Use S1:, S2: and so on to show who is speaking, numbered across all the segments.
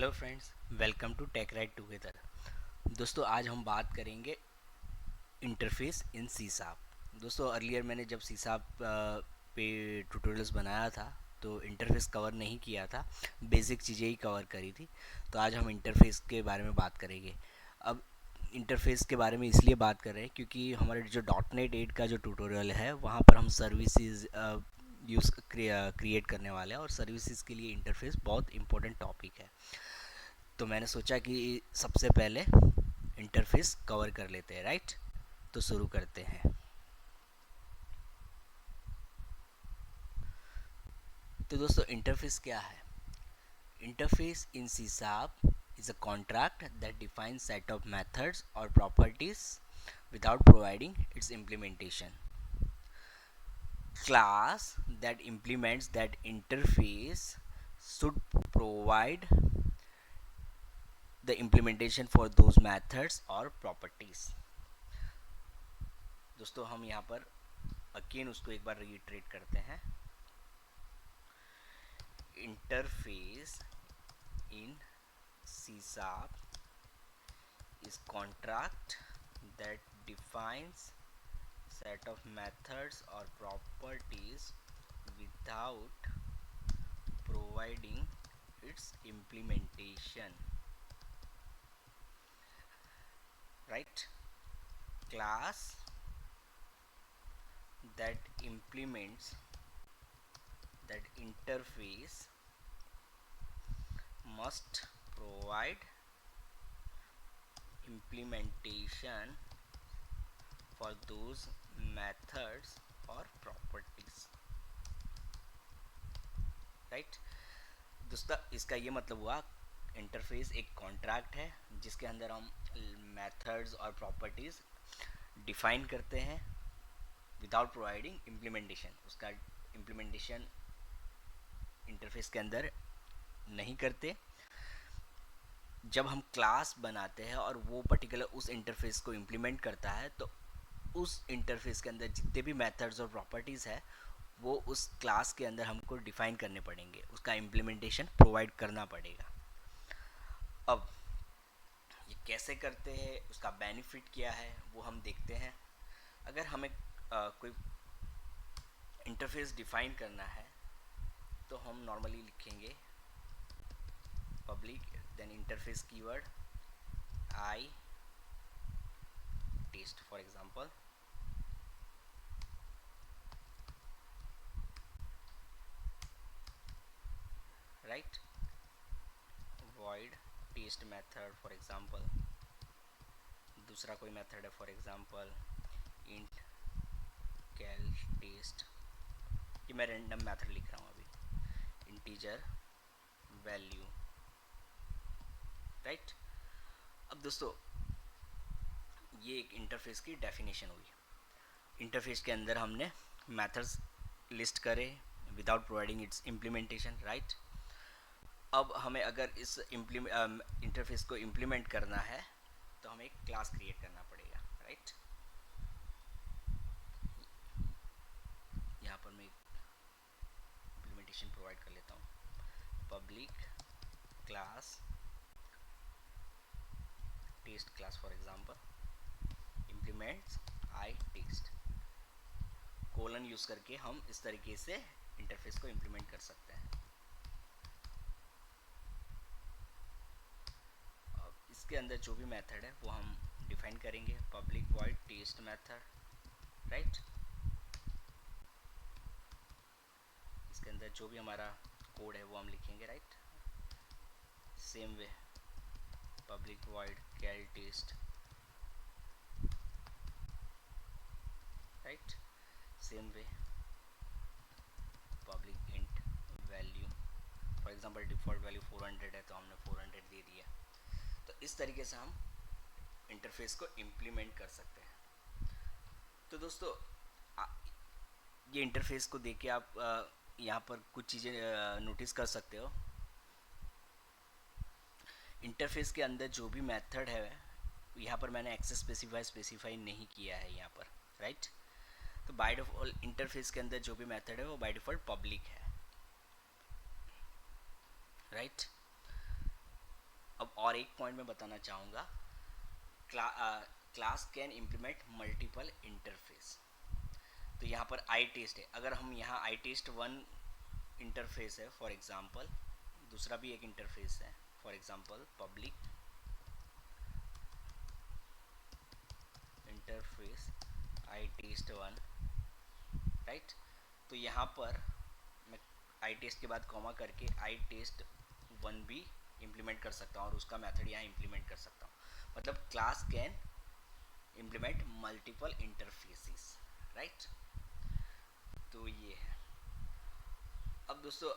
S1: Hello friends, welcome to tech ride together. दोस्तों, आज हम बात करेंगे इंटरफेस इन सी शार्प। दोस्तों, अर्लियर मैंने जब सी शार्प पे ट्यूटोरियल्स बनाया था तो इंटरफेस कवर नहीं किया था, बेसिक चीज़ें ही कवर करी थी। तो आज हम इंटरफेस के बारे में बात करेंगे। अब इंटरफेस के बारे में इसलिए बात कर रहे हैं क्योंकि हमारे जो .NET 8 का जो ट्यूटोरियल है वहाँ पर हम सर्विसेज यूज़ क्रिएट करने वाले हैं, और सर्विसेज के लिए इंटरफेस बहुत इंपॉर्टेंट टॉपिक है। तो मैंने सोचा कि सबसे पहले इंटरफेस कवर कर लेते हैं, राइट। तो शुरू करते हैं। तो दोस्तों, इंटरफेस क्या है? Interface in C sharp is a contract that defines set of methods or properties without providing its implementation. Class that implements that interface should provide the implementation for those methods or properties. दोस्तों, हम यहाँ पर again उसको एक बार retreat करते हैं। Interface in C# is contract that defines set of methods or properties without providing its implementation, right? Class that implements that interface must provide implementation for those methods or properties, right? दोस्तों, इसका ये मतलब हुआ, interface एक contract है जिसके अंदर हम मेथड्स और प्रॉपर्टीज़ डिफाइन करते हैं विदाउट प्रोवाइडिंग इम्प्लीमेंटेशन। उसका इम्प्लीमेंटेशन इंटरफेस के अंदर नहीं करते। जब हम क्लास बनाते हैं और वो पर्टिकुलर उस इंटरफेस को इम्प्लीमेंट करता है, तो उस इंटरफेस के अंदर जितने भी मेथड्स और प्रॉपर्टीज़ है वो उस क्लास के अंदर हमको डिफाइन करने पड़ेंगे, उसका इम्प्लीमेंटेशन प्रोवाइड करना पड़ेगा। अब ये कैसे करते हैं, उसका बेनिफिट क्या है, वो हम देखते हैं। अगर हमें कोई इंटरफेस डिफाइन करना है तो हम नॉर्मली लिखेंगे public, then interface keyword I test for example, right. void test method for example, दूसरा कोई मेथड है for example int cal test. ये मैं रैंडम मेथड लिख रहा हूँ अभी, इंटीजर वैल्यू, राइट। अब दोस्तों, ये एक इंटरफेस की डेफिनेशन हुई। इंटरफेस के अंदर हमने मेथड्स लिस्ट करे without providing it's implementation, right. अब हमें अगर इस इंटरफेस को इम्प्लीमेंट करना है तो हमें एक क्लास क्रिएट करना पड़ेगा, राइट। यहाँ पर मैं इम्प्लीमेंटेशन प्रोवाइड कर लेता हूँ, public class test class for example implements I test, colon use करके हम इस तरीके से इंटरफेस को इम्प्लीमेंट कर सकते हैं। अब इसके अंदर जो भी मेथड है वो हम डिफाइन करेंगे, public void test method, right. इसके अंदर जो भी हमारा कोड है वो हम लिखेंगे, right. Same way public void cal test, right. Same way public int value, for example default value 400 है तो हमने 400 दे दिया। तो इस तरीके से हम इंटरफेस को इम्प्लीमेंट कर सकते हैं। तो दोस्तों, ये इंटरफेस को देख के आप यहाँ पर कुछ चीज़ें नोटिस कर सकते हो। इंटरफेस के अंदर जो भी मेथड है, यहाँ पर मैंने एक्सेस स्पेसिफाई नहीं किया है यहाँ पर, राइट। तो बाय डिफ़ॉल्ट इंटरफेस के अंदर जो भी मेथड है वो बाय डिफ़ॉल्ट पब्लिक है, राइट। और एक पॉइंट मैं बताना चाहूँगा, class can implement multiple interface. तो यहाँ पर आई टेस्ट है, अगर हम यहाँ आई टेस्ट वन इंटरफेस है फॉर एग्जांपल, दूसरा भी एक इंटरफेस है for example public interface I test one, right. तो यहाँ पर मैं आई टेस्ट के बाद कॉमा करके आई टेस्ट वन भी इम्प्लीमेंट कर सकता हूँ और उसका मेथड यहाँ इम्प्लीमेंट कर सकता हूँ। मतलब class can implement multiple interfaces, right. तो ये है। अब दोस्तों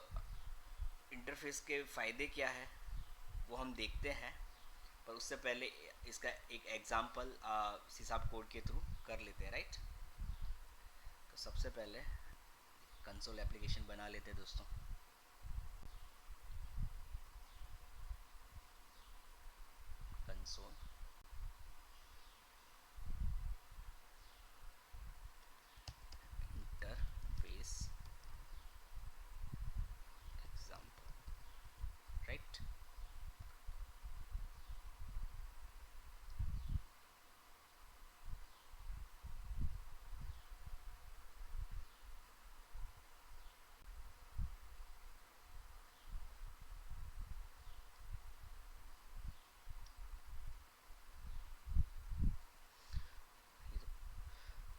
S1: इंटरफेस के फ़ायदे क्या है वो हम देखते हैं, पर उससे पहले इसका एक एग्जांपल हिसाब कोड के थ्रू कर लेते हैं, राइट। तो सबसे पहले कंसोल एप्लीकेशन बना लेते हैं दोस्तों। Console interface example, right.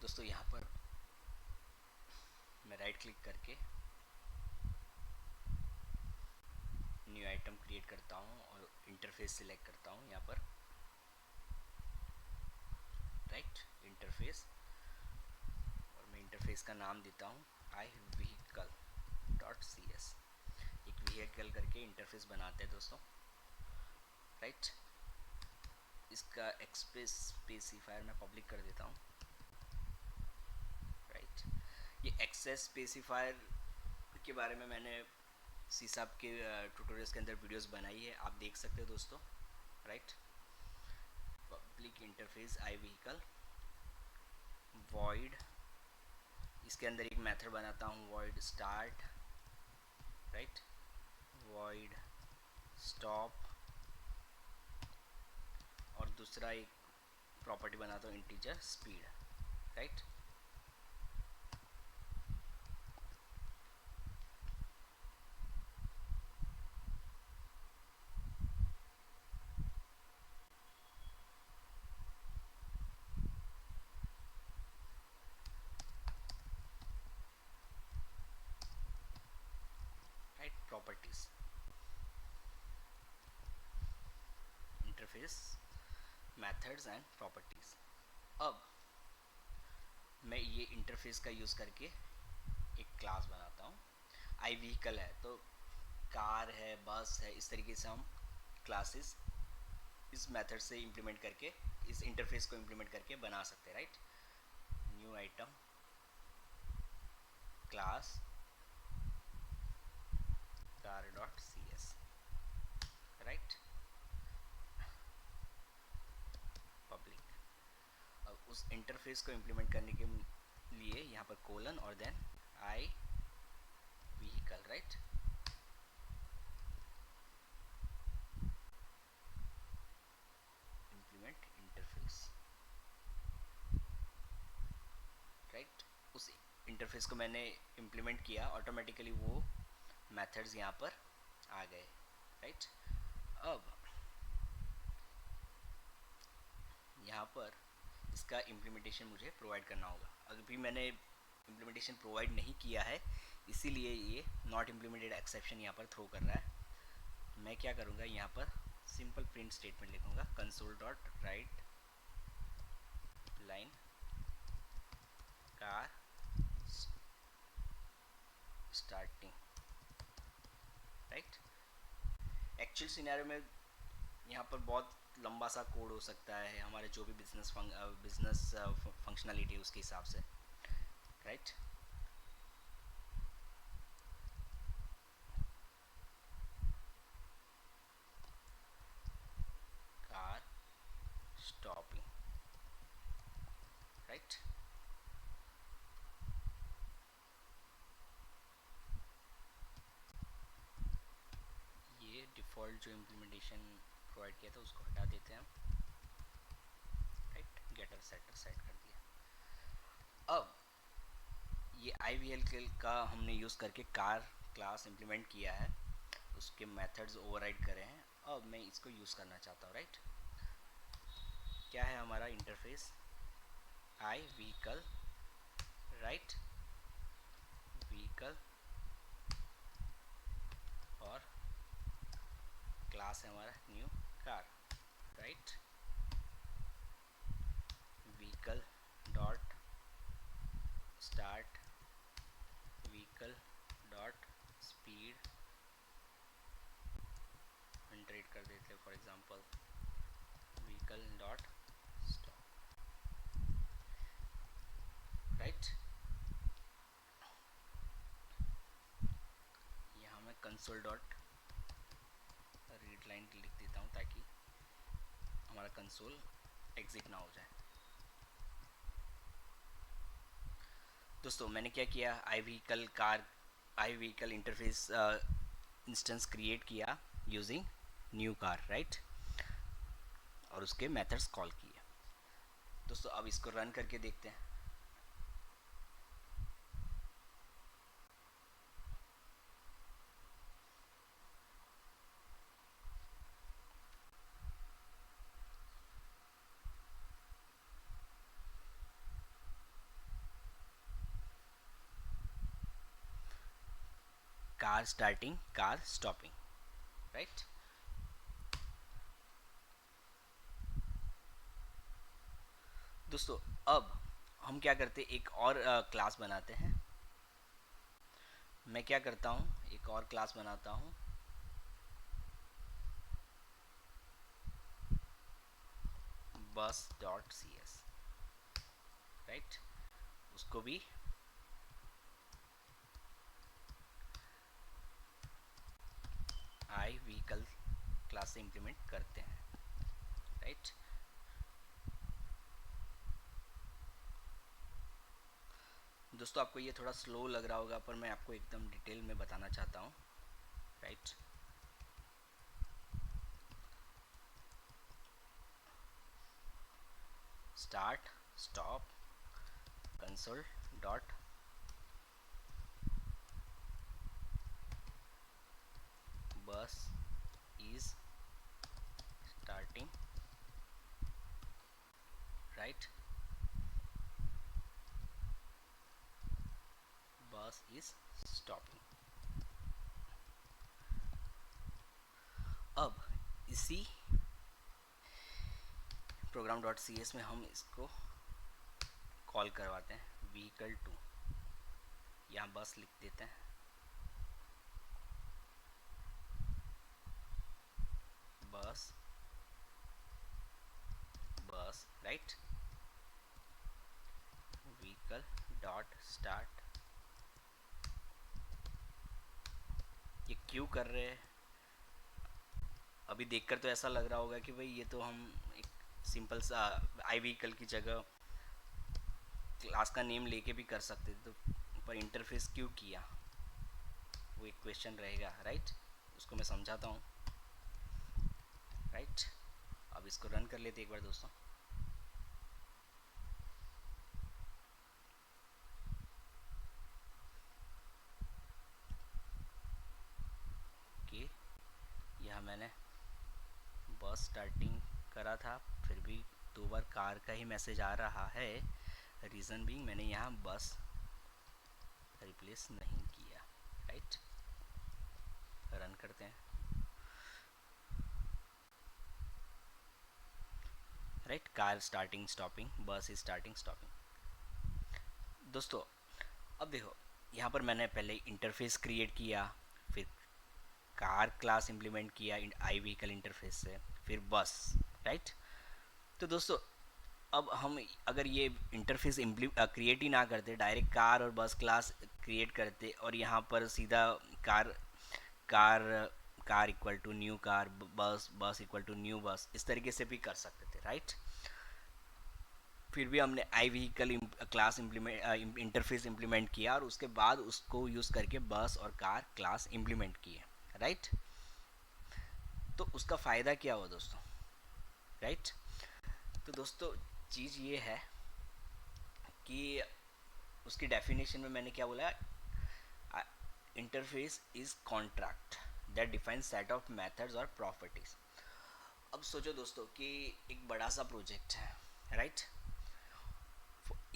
S1: दोस्तों यहाँ पर मैं राइट क्लिक करके न्यू आइटम क्रिएट करता हूँ और इंटरफेस सिलेक्ट करता हूँ यहाँ पर, राइट। इंटरफेस, और मैं इंटरफेस का नाम देता हूँ आई व्हीकल डॉट सी एस। एक व्हीकल करके इंटरफेस बनाते हैं दोस्तों, राइट। इसका एक्सप्रेस स्पेसिफायर मैं पब्लिक कर देता हूँ, राइट। ये एक्सेस स्पेसिफायर के बारे में मैंने सीसाप के ट्यूटोरियल्स के अंदर वीडियोस बनाई है, आप देख सकते हो दोस्तों, राइट। पब्लिक इंटरफेस आई व्हीकल वॉइड, इसके अंदर एक मेथड बनाता हूँ void start, right, void stop, और दूसरा एक प्रॉपर्टी बनाता हूँ integer speed, right. Right, properties interface methods and properties. अब मैं ये इंटरफेस का यूज़ करके एक क्लास बनाता हूँ। आई व्हीकल है तो कार है, बस है, इस तरीके से हम क्लासेस इस मेथड से इम्प्लीमेंट करके, इस इंटरफेस को इम्प्लीमेंट करके बना सकते हैं, right. New item class car dot C S, right, public. अब उस इंटरफेस को इम्प्लीमेंट करने के लिए यहाँ पर कोलन और then I vehicle, right. Implement interface, right. उस इंटरफेस को मैंने इम्प्लीमेंट किया, ऑटोमेटिकली वो मेथड्स यहाँ पर आ गए, राइट। अब यहाँ पर इसका इम्प्लीमेंटेशन मुझे प्रोवाइड करना होगा। अभी मैंने इम्प्लीमेंटेशन प्रोवाइड नहीं किया है, इसीलिए ये नॉट इम्प्लीमेंटेड एक्सेप्शन यहाँ पर थ्रो कर रहा है। मैं क्या करूँगा, यहाँ पर सिंपल प्रिंट स्टेटमेंट लिखूँगा console dot right line car starting, right. Actual scenario में यहाँ पर बहुत लंबा सा कोड हो सकता है, हमारे जो भी बिजनेस फंक्शनलिटी उसके हिसाब से, राइट। Car stopping, right. ये डिफ़ॉल्ट जो इम्प्लीमेंटेशन प्रोवाइड किया था उसको हटा देते हैं हम। राइट, गेटर सेटर सेट कर दिया। अब ये आई का हमने यूज़ करके कार क्लास इम्प्लीमेंट किया है, उसके मेथड्स ओवरराइड करे हैं। अब मैं इसको यूज़ करना चाहता हूँ। राइट, क्या है हमारा इंटरफेस, आई व्हीकल, राइट, व्हीकल और क्लास है हमारा new car. Right, vehicle dot start, vehicle dot speed 100 कर देते हैं for example, vehicle dot stop. Right, यहाँ मैं कंसोल डॉट रीड लाइन लिख देता हूँ ताकि हमारा कंसोल एग्जिट ना हो जाए। दोस्तों मैंने क्या किया, आई व्हीकल इंटरफेस इंस्टेंस क्रिएट किया यूजिंग न्यू कार। राइट, और उसके मेथड्स कॉल किए। दोस्तों अब इसको रन करके देखते हैं। Car starting, car stopping. Right, दोस्तों अब हम क्या करते हैं, एक और क्लास बनाते हैं। मैं क्या करता हूँ, एक और क्लास बनाता हूँ, बस डॉट सी एस। राइट, उसको भी आई व्हीकल क्लास से इम्प्लीमेंट करते हैं। राइट, दोस्तों आपको ये थोड़ा स्लो लग रहा होगा पर मैं आपको एकदम डिटेल में बताना चाहता हूँ। Right, start stop console dot बस इज स्टार्टिंग। राइट, बस इज स्टॉपिंग। अब इसी प्रोग्राम डॉट सी एस में हम इसको कॉल करवाते हैं, व्हीकल टू, यहाँ बस लिख देते हैं, बस बस। Right, vehicle dot start. ये क्यों कर रहे हैं, अभी देखकर तो ऐसा लग रहा होगा कि भाई ये तो हम एक सिंपल सा आई व्हीकल की जगह क्लास का नेम लेके भी कर सकते थे, तो पर इंटरफेस क्यों किया, वो एक क्वेश्चन रहेगा। राइट, उसको मैं समझाता हूँ। राइट, अब इसको रन कर लेते एक बार दोस्तों। कि यह मैंने बस स्टार्टिंग करा था, फिर भी 2 बार कार का ही मैसेज आ रहा है। रीज़न बीइंग मैंने यहाँ बस रिप्लेस नहीं किया। राइट, रन करते हैं। राइट, कार स्टार्टिंग स्टॉपिंग, बस इज स्टार्टिंग स्टॉपिंग। दोस्तों अब देखो, यहाँ पर मैंने पहले इंटरफेस क्रिएट किया, फिर कार क्लास इम्प्लीमेंट किया आई व्हीकल इंटरफेस से, फिर बस। राइट, तो दोस्तों अब हम अगर ये इंटरफेस क्रिएट ही ना करते, डायरेक्ट कार और बस क्लास क्रिएट करते और यहाँ पर सीधा car car car equal to new car, bus bus equal to new bus, इस तरीके से भी कर सकते थे। राइट, फिर भी हमने I vehicle class implement interface implement किया और उसके बाद उसको यूज़ करके बस और कार क्लास इम्प्लीमेंट किए। राइट, तो उसका फ़ायदा क्या हुआ दोस्तों, राइट। तो दोस्तों चीज़ ये है कि उसकी डेफिनेशन में मैंने क्या बोला, interface is contract that defines set of methods और प्रॉपर्टीज। अब सोचो दोस्तों कि एक बड़ा सा प्रोजेक्ट है, राइट।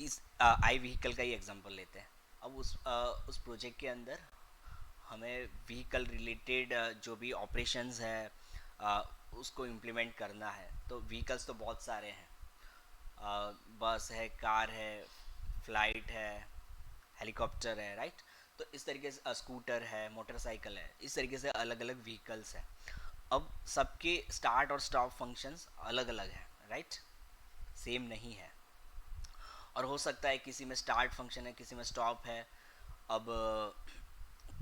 S1: इस आई व्हीकल का ही एग्जांपल लेते हैं। अब उस प्रोजेक्ट के अंदर हमें व्हीकल रिलेटेड जो भी ऑपरेशंस है अ, उसको इम्प्लीमेंट करना है। तो व्हीकल्स तो बहुत सारे हैं, बस है, कार है, फ्लाइट है, हेलीकॉप्टर है, राइट। तो इस तरीके से स्कूटर है, मोटरसाइकिल है, इस तरीके से अलग अलग व्हीकल्स हैं। अब सबके स्टार्ट और स्टॉप फंक्शंस अलग अलग हैं, राइट, सेम नहीं है। और हो सकता है किसी में स्टार्ट फंक्शन है, किसी में स्टॉप है। अब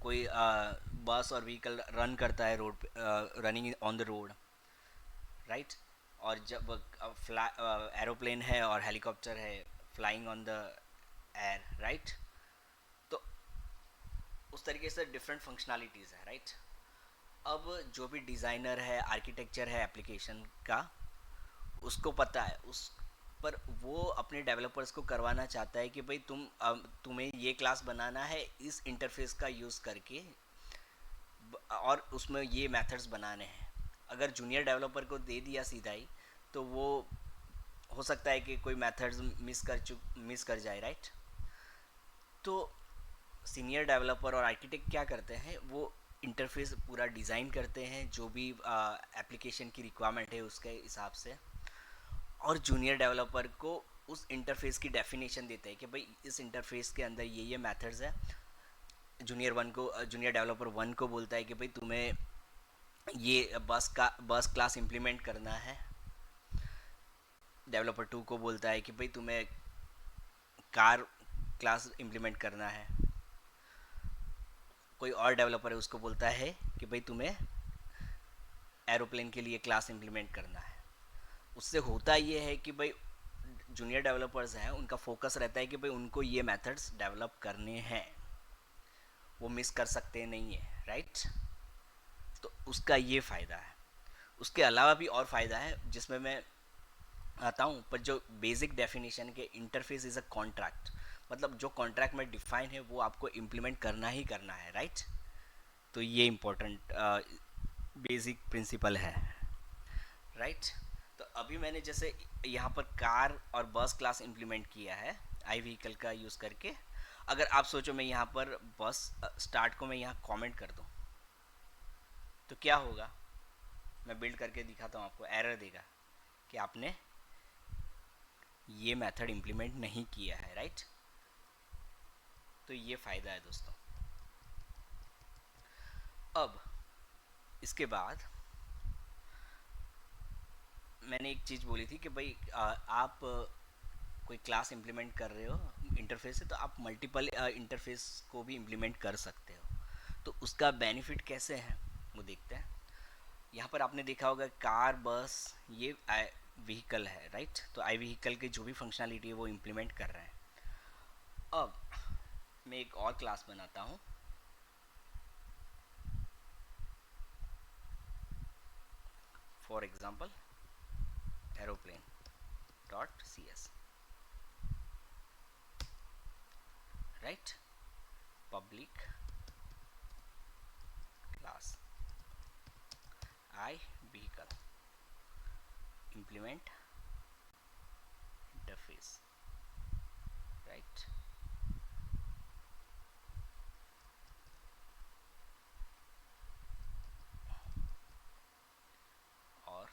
S1: कोई बस और व्हीकल रन करता है रोड पे, running on the road, right. और जब एरोप्लेन है और हेलीकॉप्टर है, flying on the air, right. तो उस तरीके से डिफरेंट फंक्शनैलिटीज़ है, राइट। अब जो भी डिज़ाइनर है, आर्किटेक्चर है एप्लीकेशन का, उसको पता है उस पर वो अपने डेवलपर्स को करवाना चाहता है कि भाई तुम्हें ये क्लास बनाना है इस इंटरफेस का यूज़ करके, और उसमें ये मेथड्स बनाने हैं। अगर जूनियर डेवलपर को दे दिया सीधा ही, तो वो हो सकता है कि कोई मेथड्स मिस कर जाए, राइट। तो सीनियर डेवलपर और आर्किटेक्ट क्या करते हैं, वो इंटरफेस पूरा डिज़ाइन करते हैं जो भी एप्लीकेशन की रिक्वायरमेंट है उसके हिसाब से, और जूनियर डेवलपर को उस इंटरफेस की डेफिनेशन देते हैं कि भाई इस इंटरफेस के अंदर ये मेथड्स है। जूनियर डेवलपर वन को बोलता है कि भाई तुम्हें ये बस क्लास इम्प्लीमेंट करना है। डेवलपर टू को बोलता है कि भाई तुम्हें कार क्लास इम्प्लीमेंट करना है। कोई और डेवलपर है उसको बोलता है कि भाई तुम्हें एरोप्लेन के लिए क्लास इम्प्लीमेंट करना है। उससे होता ये है कि भाई जूनियर डेवलपर्स हैं, उनका फोकस रहता है कि भाई उनको ये मेथड्स डेवलप करने हैं, वो मिस कर सकते नहीं है, राइट। तो उसका ये फ़ायदा है। उसके अलावा भी और फ़ायदा है जिसमें मैं आता हूँ, पर जो बेसिक डेफिनेशन के इंटरफेस इज़ अ कॉन्ट्रैक्ट, मतलब जो कॉन्ट्रैक्ट में डिफाइन है वो आपको इम्प्लीमेंट करना ही करना है, राइट। तो ये इम्पोर्टेंट बेसिक प्रिंसिपल है, राइट। तो अभी मैंने जैसे यहाँ पर कार और बस क्लास इम्प्लीमेंट किया है आई व्हीकल का यूज़ करके। अगर आप सोचो मैं यहाँ पर बस स्टार्ट को मैं यहाँ कमेंट कर दूँ, तो क्या होगा, मैं बिल्ड करके दिखाता हूँ आपको, एरर देगा कि आपने ये मेथड इम्प्लीमेंट नहीं किया है, राइट। तो ये फ़ायदा है दोस्तों। अब इसके बाद मैंने एक चीज़ बोली थी कि भाई आप कोई क्लास इम्प्लीमेंट कर रहे हो इंटरफेस से, तो आप मल्टीपल इंटरफेस को भी इम्प्लीमेंट कर सकते हो। तो उसका बेनिफिट कैसे है वो देखते हैं। यहाँ पर आपने देखा होगा कार, बस, ये आई व्हीकल है, राइट। तो आई व्हीकल की जो भी फंक्शनैलिटी है वो इम्प्लीमेंट कर रहे हैं। अब मैं एक और क्लास बनाता हूँ, for example aeroplane dot C S, right. Public class I vehicle implement interface, right। और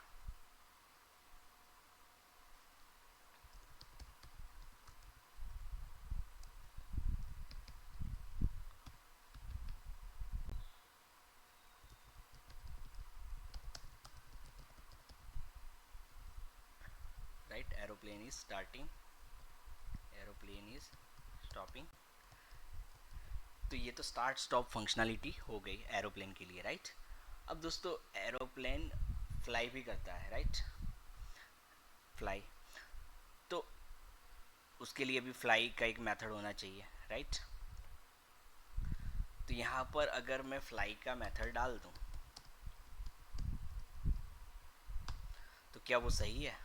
S1: right, aeroplane is starting, aeroplane is stopping. तो ये तो स्टार्ट स्टॉप फंक्शनैलिटी हो गई एरोप्लेन के लिए, राइट। अब दोस्तों एरोप्लेन फ्लाई भी करता है, राइट, फ्लाई। तो उसके लिए भी फ्लाई का एक मेथड होना चाहिए, राइट। तो यहाँ पर अगर मैं फ्लाई का मेथड डाल दूँ, क्या वो सही है?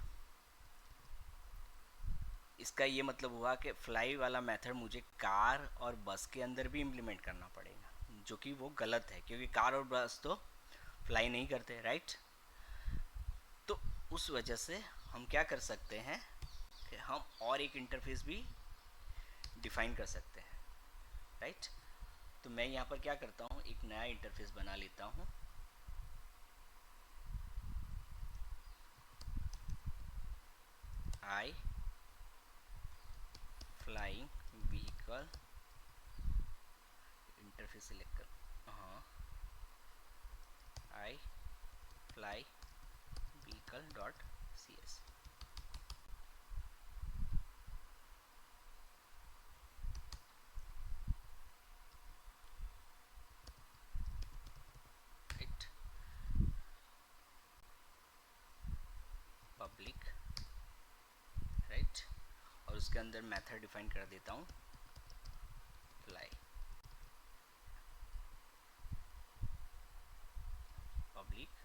S1: इसका ये मतलब हुआ कि फ्लाई वाला मेथड मुझे कार और बस के अंदर भी इम्प्लीमेंट करना पड़ेगा, जो कि वो गलत है क्योंकि कार और बस तो फ्लाई नहीं करते, राइट? तो उस वजह से हम क्या कर सकते हैं कि हम और एक इंटरफेस भी डिफाइन कर सकते हैं, राइट? तो मैं यहाँ पर क्या करता हूँ, एक नया इंटरफेस बना लेता हूँ। I flying vehicle interface select कर, हाँ, I fly vehicle dot C S. Right, public, right, और उसके अंदर मेथड डिफाइन कर देता हूँ फ्लाई, पब्लिक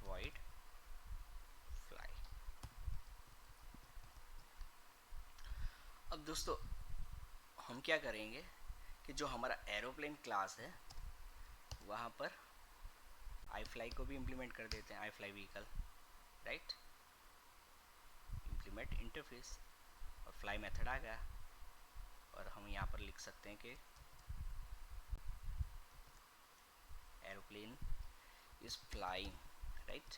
S1: void fly। अब दोस्तों हम क्या करेंगे कि जो हमारा एरोप्लेन क्लास है वहाँ पर आई फ्लाई को भी इम्प्लीमेंट कर देते हैं, आई fly vehicle, right, implement interface, और फ्लाई मेथड आ गया। और हम यहाँ पर लिख सकते हैं कि aeroplane is flying, right.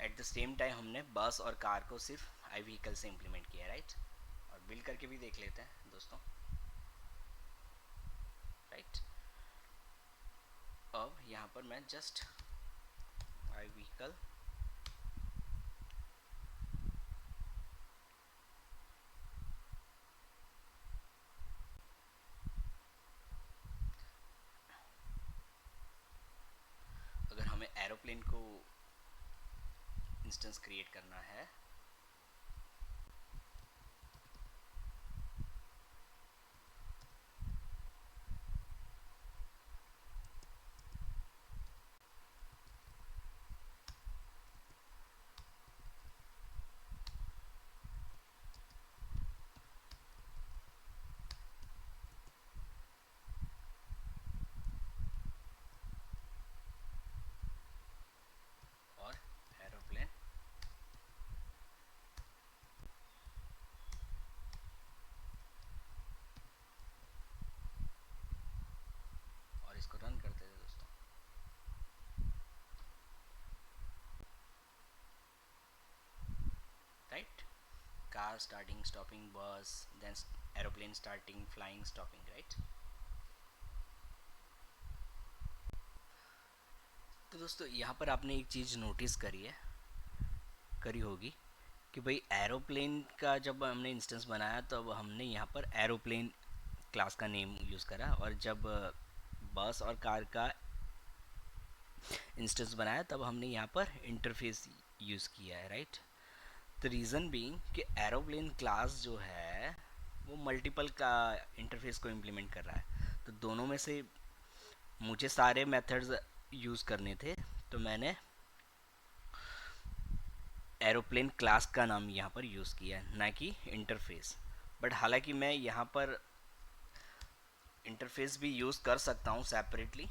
S1: At the same time हमने बस और कार को सिर्फ आई व्हीकल से इम्प्लीमेंट किया, राइट। और बिल्ड करके भी देख लेते हैं दोस्तों, राइट। अब यहाँ पर मैं जस्ट आई व्हीकल अगर हमें एरोप्लेन को इंस्टेंस क्रिएट करना है और एरोप्लेन और इसको रन करते थे दोस्तों, right. Car starting stopping bus, then aeroplane starting flying stopping, right. तो दोस्तों यहाँ पर आपने एक चीज़ नोटिस करी होगी कि भाई एरोप्लेन का जब हमने इंस्टेंस बनाया तो अब हमने यहाँ पर एरोप्लेन क्लास का नेम यूज़ करा, और जब बस और कार का इंस्टेंस बनाया तब हमने यहाँ पर इंटरफेस यूज़ किया है, राइट। द रीज़न बीइंग कि एरोप्लेन क्लास जो है वो मल्टीपल का इंटरफेस को इम्प्लीमेंट कर रहा है, तो दोनों में से मुझे सारे मेथड्स यूज़ करने थे, तो मैंने एरोप्लेन क्लास का नाम यहाँ पर यूज़ किया है, ना कि इंटरफेस। बट हालांकि मैं यहाँ पर इंटरफेस भी यूज़ कर सकता हूँ separately.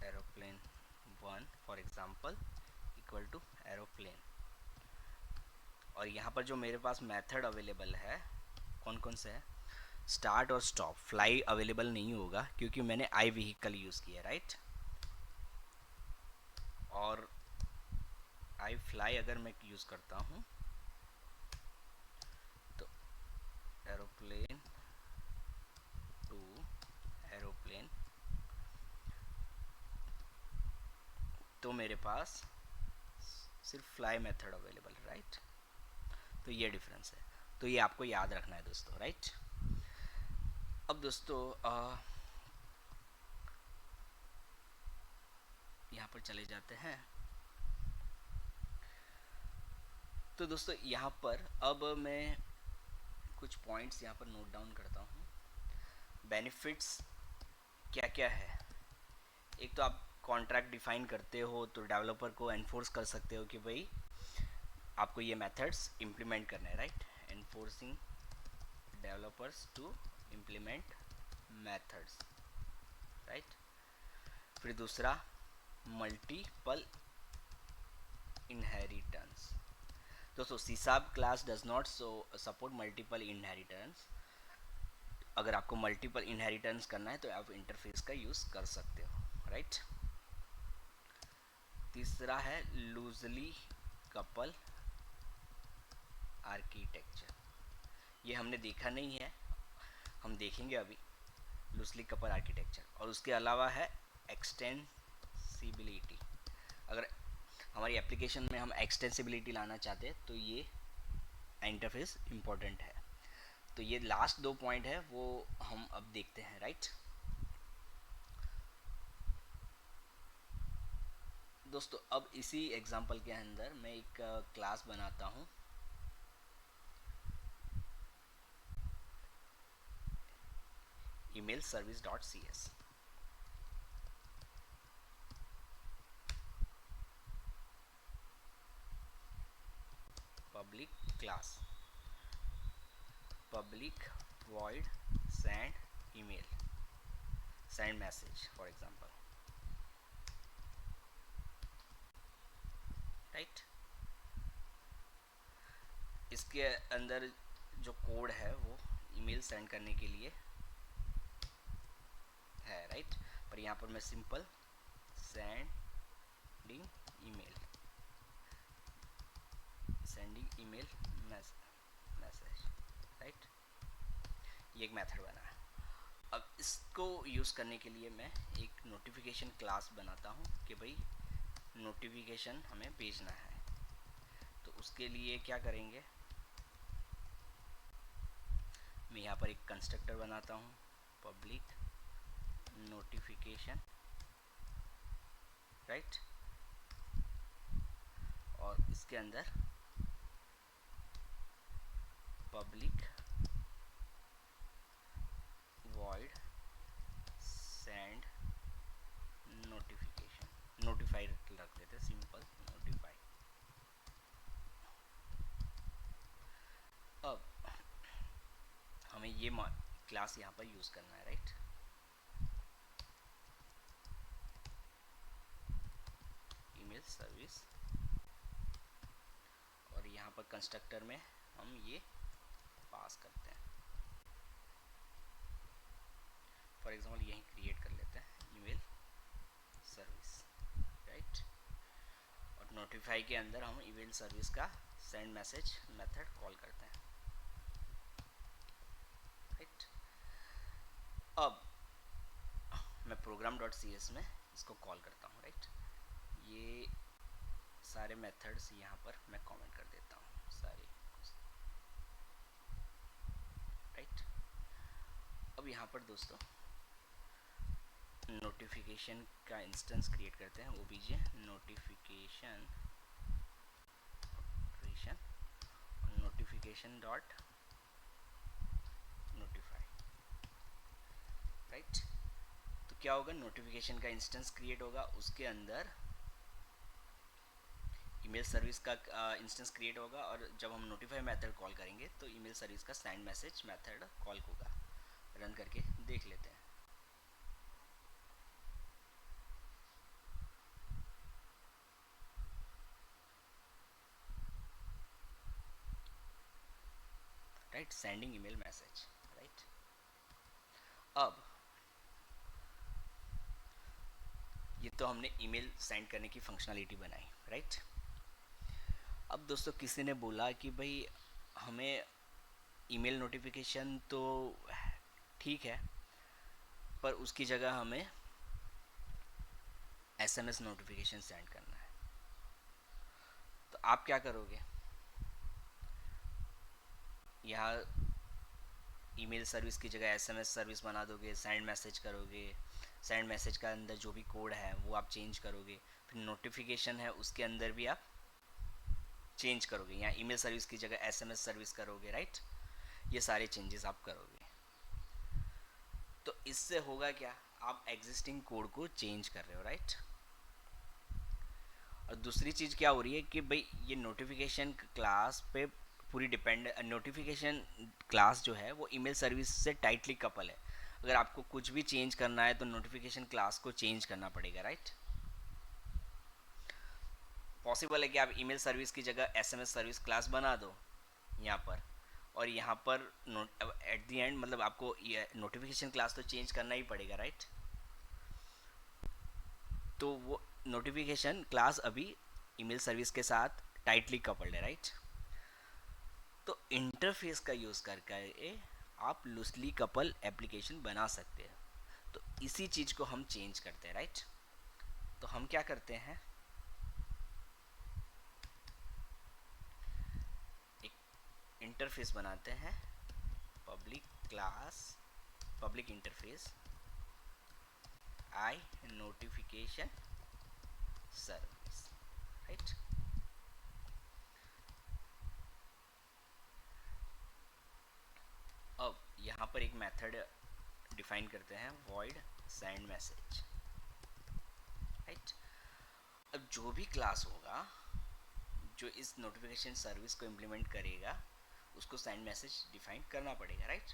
S1: Aeroplane one for example equal to aeroplane, और यहाँ पर जो मेरे पास मेथड अवेलेबल है कौन कौन से है, स्टार्ट और स्टॉप। फ्लाई अवेलेबल नहीं होगा क्योंकि मैंने आई व्हीकल यूज़ किया, राइट। और आई फ्लाई अगर मैं यूज़ करता हूँ तो एरोप्लेन टू एरोप्लेन, तो मेरे पास सिर्फ फ्लाई मेथड अवेलेबल है, राइट। तो ये डिफरेंस है, तो ये आपको याद रखना है दोस्तों, राइट। अब दोस्तों यहाँ पर चले जाते हैं। तो दोस्तों यहाँ पर अब मैं कुछ पॉइंट्स यहाँ पर नोट डाउन करता हूँ। बेनिफिट्स क्या क्या है? एक तो आप कॉन्ट्रैक्ट डिफाइन करते हो तो डेवलपर को एनफोर्स कर सकते हो कि भाई आपको ये मेथड्स इम्प्लीमेंट करना है, right? Enforcing developers to implement methods, right? फिर दूसरा, मल्टीपल इनहेरिटेंस। दोस्तों C sharp class does not support multiple inheritance. अगर आपको मल्टीपल इनहेरिटेंस करना है तो आप इंटरफेस का यूज़ कर सकते हो, राइट? तीसरा है लूजली कपल आर्किटेक्चर। ये हमने देखा नहीं है, हम देखेंगे अभी लूजली कपल आर्किटेक्चर। और उसके अलावा है एक्सटेंसिबिलिटी। अगर हमारी एप्लीकेशन में हम एक्सटेंसिबिलिटी लाना चाहते हैं तो ये इंटरफेस इम्पोर्टेंट है। तो ये लास्ट दो पॉइंट है वो हम अब देखते हैं, राइट? दोस्तों अब इसी एग्जांपल के अंदर मैं एक क्लास बनाता हूँ, email service.cs। Public class, public void send email, send message for example, right? इसके अंदर जो कोड है वो ईमेल सेंड करने के लिए है, राइट? पर यहाँ पर मैं simple sending email message, right? ये एक मेथड बना है। अब इसको यूज़ करने के लिए मैं एक नोटिफिकेशन क्लास बनाता हूँ कि भाई नोटिफिकेशन हमें भेजना है। तो उसके लिए क्या करेंगे, मैं यहाँ पर एक कंस्ट्रक्टर बनाता हूँ, पब्लिक नोटिफिकेशन, राइट? और इसके अंदर public void send notification, notify रख देते, सिंपल नोटिफाई। अब हमें ये क्लास यहाँ पर यूज़ करना है, राइट? ईमेल सर्विस, और यहाँ पर कंस्ट्रक्टर में हम ये पास करते हैं। फॉर एग्जांपल यहीं क्रिएट कर लेते हैं ईमेल सर्विस, राइट? और नोटिफाई के अंदर हम ईमेल सर्विस का सेंड मैसेज मेथड कॉल करते हैं, राइट? अब मैं program.cs में इसको कॉल करता हूँ, राइट? ये सारे मेथड्स यहाँ पर मैं कमेंट कर देता हूँ सारे, राइट? अब यहाँ पर दोस्तों नोटिफिकेशन का इंस्टेंस क्रिएट करते हैं, obj notification notification dot notify, right? तो क्या होगा, नोटिफिकेशन का इंस्टेंस क्रिएट होगा, उसके अंदर ईमेल सर्विस का इंस्टेंस क्रिएट होगा, और जब हम नोटिफाई मेथड कॉल करेंगे तो ईमेल सर्विस का सेंड मैसेज मेथड कॉल होगा। रन करके देख लेते हैं। Right, sending email message, right? अब ये तो हमने ईमेल सेंड करने की फंक्शनलिटी बनाई, राइट? अब दोस्तों किसी ने बोला कि भाई हमें ईमेल नोटिफिकेशन तो ठीक है, पर उसकी जगह हमें एसएमएस नोटिफिकेशन सेंड करना है। तो आप क्या करोगे, यहाँ ईमेल सर्विस की जगह एसएमएस सर्विस बना दोगे, सेंड मैसेज करोगे, सेंड मैसेज का अंदर जो भी कोड है वो आप चेंज करोगे, फिर नोटिफिकेशन है उसके अंदर भी आप चेंज करोगे, यहाँ ईमेल सर्विस की जगह एसएमएस सर्विस करोगे, राइट? ये सारे चेंजेस आप करोगे। तो इससे होगा क्या, आप एग्जिस्टिंग कोड को चेंज कर रहे हो, राइट। और दूसरी चीज़ क्या हो रही है कि भाई ये नोटिफिकेशन क्लास पे पूरी डिपेंड, नोटिफिकेशन क्लास जो है वो ईमेल सर्विस से टाइटली कपल है। अगर आपको कुछ भी चेंज करना है तो नोटिफिकेशन क्लास को चेंज करना पड़ेगा, राइट। पॉसिबल है कि आप ईमेल सर्विस की जगह एसएमएस सर्विस क्लास बना दो यहाँ पर, और यहाँ पर एट द एंड मतलब आपको नोटिफिकेशन क्लास तो चेंज करना ही पड़ेगा, राइट। तो वो नोटिफिकेशन क्लास अभी ईमेल सर्विस के साथ टाइटली कपल्ड है, राइट। तो इंटरफेस का यूज़ करके आप लूजली कपल एप्लीकेशन बना सकते हैं। तो इसी चीज़ को हम चेंज करते हैं, राइट। तो हम क्या करते हैं, एक इंटरफेस बनाते हैं, पब्लिक क्लास, पब्लिक इंटरफेस आई नोटिफिकेशन सर्विस, राइट। अब यहाँ पर एक मेथड डिफाइन करते हैं, void send message, राइट। अब जो भी क्लास होगा जो इस नोटिफिकेशन सर्विस को इम्प्लीमेंट करेगा उसको सेंड मैसेज डिफाइन करना पड़ेगा, राइट।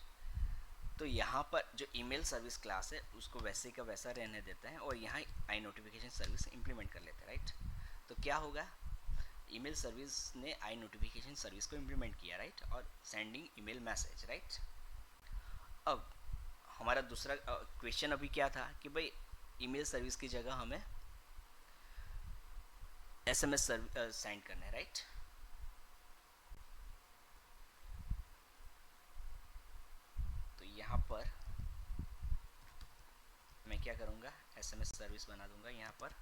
S1: तो यहाँ पर जो ईमेल सर्विस क्लास है उसको वैसे का वैसा रहने देते हैं और यहाँ आई नोटिफिकेशन सर्विस इम्प्लीमेंट कर लेते हैं, राइट। तो क्या होगा, ईमेल सर्विस ने आई नोटिफिकेशन सर्विस को इम्प्लीमेंट किया, राइट, और सेंडिंग ईमेल मैसेज, राइट। अब हमारा दूसरा क्वेश्चन अभी क्या था कि भाई ईमेल सर्विस की जगह हमें एसएमएस सेंड करना है, राइट। तो यहाँ पर मैं क्या करूँगा, एसएमएस सर्विस बना दूंगा यहाँ पर,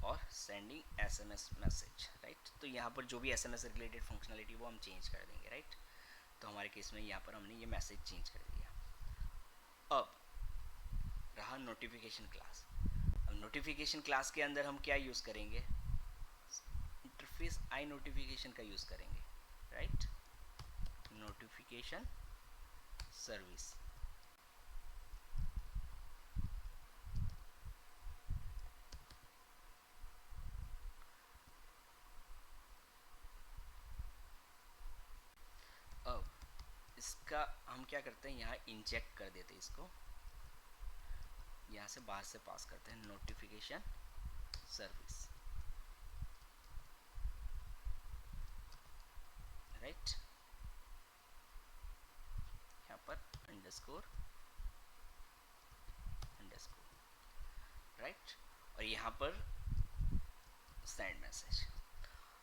S1: और सेंडिंग एसएमएस मैसेज, राइट। तो यहाँ पर जो भी एसएमएस रिलेटेड फंक्शनलिटी वो हम चेंज कर देंगे, राइट। तो हमारे केस में यहाँ पर हमने ये मैसेज चेंज कर दिया। अब रहा नोटिफिकेशन क्लास। अब नोटिफिकेशन क्लास के अंदर हम क्या यूज़ करेंगे, इंटरफेस आई नोटिफिकेशन का यूज़ करेंगे, राइट। नोटिफिकेशन सर्विस, अब इसका हम क्या करते हैं, यहाँ इंजेक्ट कर देते हैं इसको, यहाँ से बाहर से पास करते हैं नोटिफिकेशन सर्विस, राइट। यहाँ पर अंडरस्कोर अंडरस्कोर, राइट, और यहाँ पर सेंड मैसेज।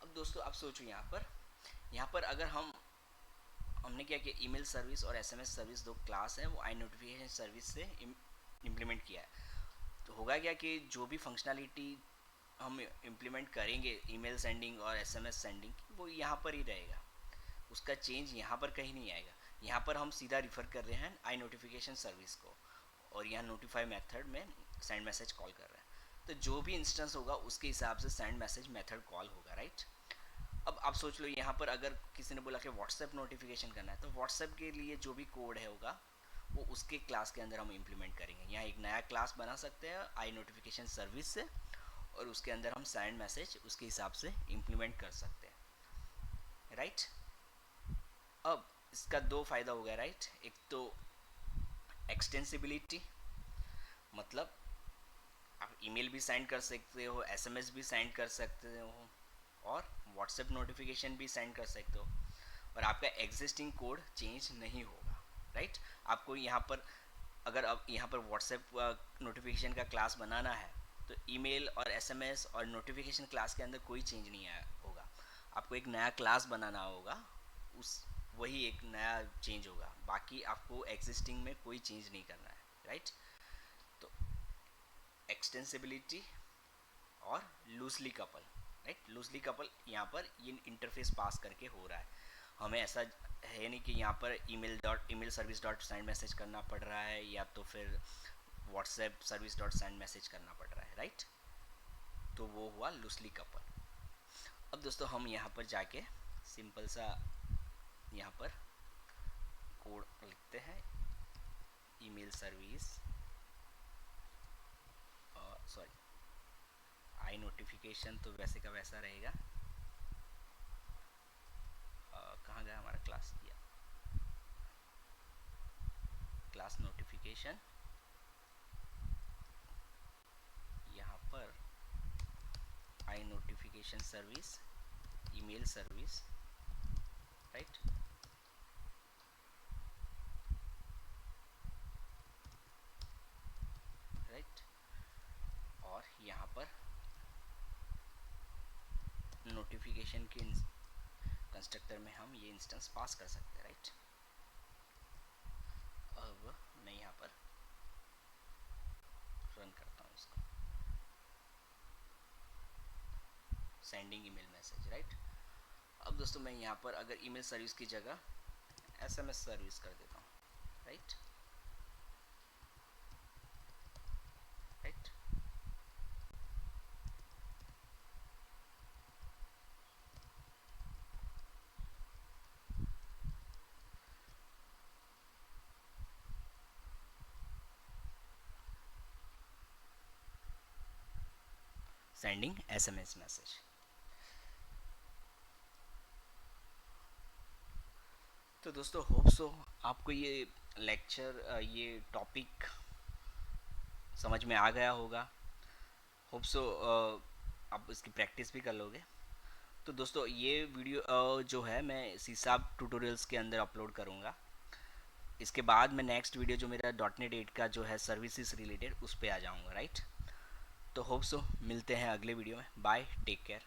S1: अब दोस्तों आप सोचो, यहाँ पर अगर हमने क्या किया, ईमेल सर्विस और एसएमएस सर्विस दो क्लास है वो आई नोटिफिकेशन सर्विस से इम्प्लीमेंट किया है। तो होगा क्या कि जो भी फंक्शनलिटी हम इम्प्लीमेंट करेंगे ईमेल सेंडिंग और एसएमएस सेंडिंग वो यहाँ पर ही रहेगा, उसका चेंज यहाँ पर कहीं नहीं आएगा। यहाँ पर हम सीधा रिफ़र कर रहे हैं आई नोटिफिकेशन सर्विस को, और यहाँ नोटिफाई मेथड में सेंड मैसेज कॉल कर रहे हैं। तो जो भी इंस्टेंस होगा उसके हिसाब से सेंड मैसेज मेथड कॉल होगा, राइट। अब आप सोच लो, यहाँ पर अगर किसी ने बोला कि व्हाट्सएप नोटिफिकेशन करना है तो व्हाट्सएप के लिए जो भी कोड है होगा वो उसके क्लास के अंदर हम इम्प्लीमेंट करेंगे। यहाँ एक नया क्लास बना सकते हैं आई नोटिफिकेशन सर्विस से, और उसके अंदर हम सेंड मैसेज उसके हिसाब से इम्प्लीमेंट कर सकते हैं, राइट। अब इसका दो फ़ायदा हो गया, राइट। एक तो एक्सटेंसिबिलिटी, मतलब आप ईमेल भी सेंड कर सकते हो, एसएमएस भी सेंड कर सकते हो, और व्हाट्सएप नोटिफिकेशन भी सेंड कर सकते हो, और आपका एग्जिस्टिंग कोड चेंज नहीं होगा, राइट। आपको यहाँ पर अगर अब यहाँ पर व्हाट्सएप नोटिफिकेशन का क्लास बनाना है तो ईमेल और एसएमएस और नोटिफिकेशन क्लास के अंदर कोई चेंज नहीं आया होगा, आपको एक नया क्लास बनाना होगा, उस वही एक नया चेंज होगा, बाकी आपको एग्जिस्टिंग में कोई चेंज नहीं करना है, राइट। तो एक्सटेंसिबिलिटी और loosely couple, right. Loosely couple यहाँ पर ये इंटरफेस पास करके हो रहा है, हमें ऐसा है नहीं कि यहाँ पर email service dot send message करना पड़ रहा है या तो फिर WhatsApp service dot send message करना पड़ रहा है, राइट। तो वो हुआ लूजली कपल। अब दोस्तों हम यहाँ पर जाके सिंपल सा यहाँ पर कोड लिखते हैं, email service, sorry I notification तो वैसे का वैसा रहेगा। कहाँ गया हमारा क्लास, किया क्लास नोटिफिकेशन, यहाँ पर I notification service, email service, right. Right, और यहाँ पर नोटिफिकेशन के कंस्ट्रक्टर में हम ये इंस्टेंस पास कर सकते हैं, राइट। अब मैं यहाँ पर रन करता हूँ इसको, सेंडिंग ईमेल मैसेज, राइट। अब दोस्तों मैं यहाँ पर अगर ईमेल सर्विस की जगह एसएमएस सर्विस कर देता हूँ, right. Right, sending SMS message. तो दोस्तों होप सो आपको ये लेक्चर, ये टॉपिक समझ में आ गया होगा। होप सो आप इसकी प्रैक्टिस भी कर लोगे। तो दोस्तों ये वीडियो जो है मैं सीसाब ट्यूटोरियल्स के अंदर अपलोड करूँगा। इसके बाद मैं नेक्स्ट वीडियो जो मेरा .NET 8 का जो है सर्विसेज रिलेटेड, उस पर आ जाऊँगा, राइट। तो होप सो मिलते हैं अगले वीडियो में। Bye, take care.